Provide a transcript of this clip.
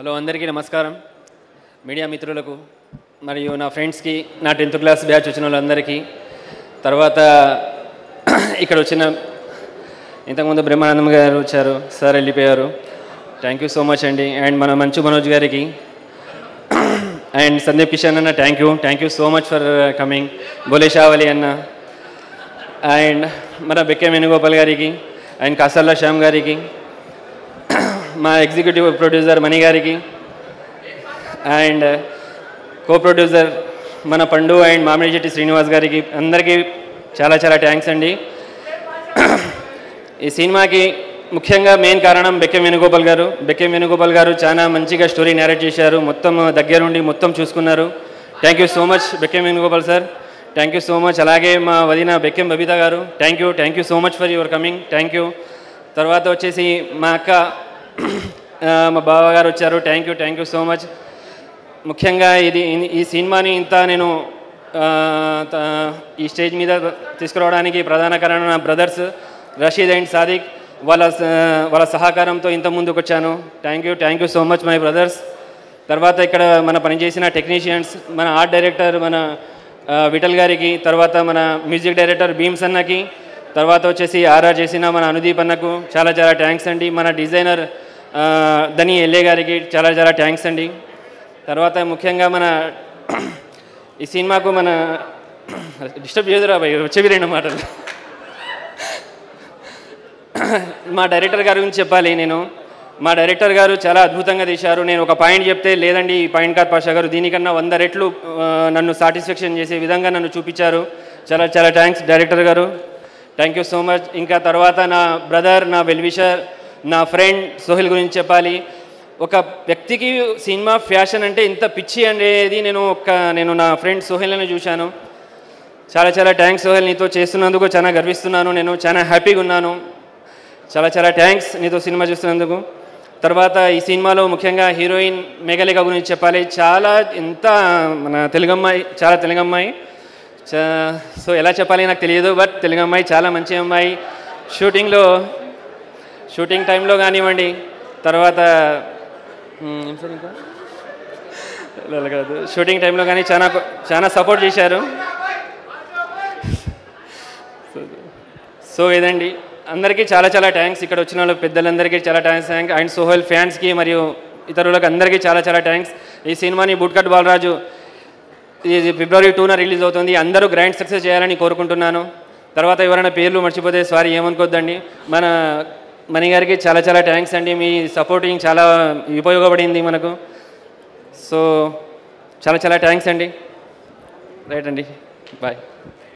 Hello అందరికీ నమస్కారం. Media మిత్రులకు మరియు నా ఫ్రెండ్స్కి, నా 10th క్లాస్ బ్యాచ్ వచ్చిన వాళ్ళందరికీ, తర్వాత ఇక్కడ వచ్చిన ఇంతకుముందు బ్రహ్మానందం గారు వచ్చారు, సార్ వెళ్ళిపోయారు. థ్యాంక్ యూ సో మచ్ అండి. అండ్ మన మంచు మనోజ్ గారికి అండ్ సందీప్ కిషన్ అన్న thank you so much for coming. Bole Shavali అన్న అండ్ మన బెక్కే వేణుగోపాల్ గారికి అండ్ కాసల్లా శ్యామ్ గారికి, మా ఎగ్జిక్యూటివ్ ప్రొడ్యూసర్ మణి గారికి అండ్ కో ప్రొడ్యూసర్ మన పండు అండ్ మామిడిచెట్టి శ్రీనివాస్ గారికి అందరికీ చాలా చాలా థ్యాంక్స్ అండి. ఈ సినిమాకి ముఖ్యంగా మెయిన్ కారణం బెక్కే వేణుగోపాల్ గారు చాలా మంచిగా స్టోరీ నేరేట్ చేశారు, మొత్తం దగ్గరుండి మొత్తం చూసుకున్నారు. Thank you so much Bekkem Venugopal sir, thank you so much. అలాగే మా వదిన Bekkem Babitha garu thank you so much for your coming, thank you. తర్వాత వచ్చేసి మా అక్క మా బావగారు వచ్చారు, థ్యాంక్ యూ సో మచ్. ముఖ్యంగా ఈ సినిమాని ఇంత నేను ఈ స్టేజ్ మీద తీసుకురావడానికి ప్రధాన కారణం నా బ్రదర్స్ రషీద్ అండ్ సాదిక్, వాళ్ళ సహకారంతో ఇంత ముందుకు వచ్చాను. Thank you so much my brothers. తర్వాత ఇక్కడ మన పనిచేసిన టెక్నీషియన్స్, మన ఆర్ట్ డైరెక్టర్ మన విఠల్ గారికి, తర్వాత మన మ్యూజిక్ డైరెక్టర్ భీమ్స్ అన్నకి, తర్వాత వచ్చేసి ఆర్ఆర్ చేసిన మన అనుదీప్ అన్నకు చాలా చాలా థ్యాంక్స్ అండి. మన డిజైనర్ ధని ఎల్ఏ గారికి చాలా చాలా థ్యాంక్స్ అండి. తర్వాత ముఖ్యంగా మన ఈ సినిమాకు మన డిస్టర్బ్ చేయదురా భయ్, వచ్చేవి 2 మాటలు. మా డైరెక్టర్ గారి గురించి చెప్పాలి నేను. మా డైరెక్టర్ గారు చాలా అద్భుతంగా తీశారు. నేను ఒక పాయింట్ చెప్తే లేదండి ఈ పాయింట్ కాదు పాషా గారు, దీనికన్నా 100 రెట్లు నన్ను సాటిస్ఫాక్షన్ చేసే విధంగా నన్ను చూపించారు. చాలా చాలా థ్యాంక్స్ డైరెక్టర్ గారు, థ్యాంక్ యూ సో మచ్. ఇంకా తర్వాత నా బ్రదర్, నా వెల్విషర్, నా ఫ్రెండ్ సోహెల్ గురించి చెప్పాలి. ఒక వ్యక్తికి సినిమా ఫ్యాషన్ అంటే ఇంత పిచ్చి అనేది నేను నా ఫ్రెండ్ సోహెల్ని చూశాను. చాలా చాలా థ్యాంక్స్ సోహెల్, నీతో చేస్తున్నందుకు చాలా గర్విస్తున్నాను, నేను చాలా హ్యాపీగా ఉన్నాను. చాలా చాలా థ్యాంక్స్ నీతో సినిమా చూస్తున్నందుకు. తర్వాత ఈ సినిమాలో ముఖ్యంగా హీరోయిన్ మేఘలేఖ గురించి చెప్పాలి. ఎంత మన తెలుగు అమ్మాయి, సో ఎలా చెప్పాలి నాకు తెలియదు, బట్ తెలుగు అమ్మాయి చాలా మంచి అమ్మాయి. షూటింగ్ టైంలో కానివ్వండి, తర్వాత షూటింగ్ టైంలో కానీ చాలా సపోర్ట్ చేశారు. సో ఇదండి, అందరికీ చాలా చాలా థ్యాంక్స్. ఇక్కడ వచ్చిన వాళ్ళ పెద్దలందరికీ చాలా థ్యాంక్స్ అండ్ సోహెల్ ఫ్యాన్స్కి మరియు ఇతరులకు అందరికీ చాలా చాలా థ్యాంక్స్. ఈ సినిమాని బుట్కట్ బాలరాజు ఇది February 2న రిలీజ్ అవుతుంది. అందరూ గ్రాండ్ సక్సెస్ చేయాలని కోరుకుంటున్నాను. తర్వాత ఎవరైనా పేర్లు మర్చిపోతే సారీ, ఏమనుకోద్దండి. మన మణి గారికి చాలా చాలా థ్యాంక్స్ అండి, మీ సపోర్టింగ్ చాలా ఉపయోగపడింది మనకు. సో చాలా చాలా థ్యాంక్స్ అండి. రైట్ అండి, బాయ్.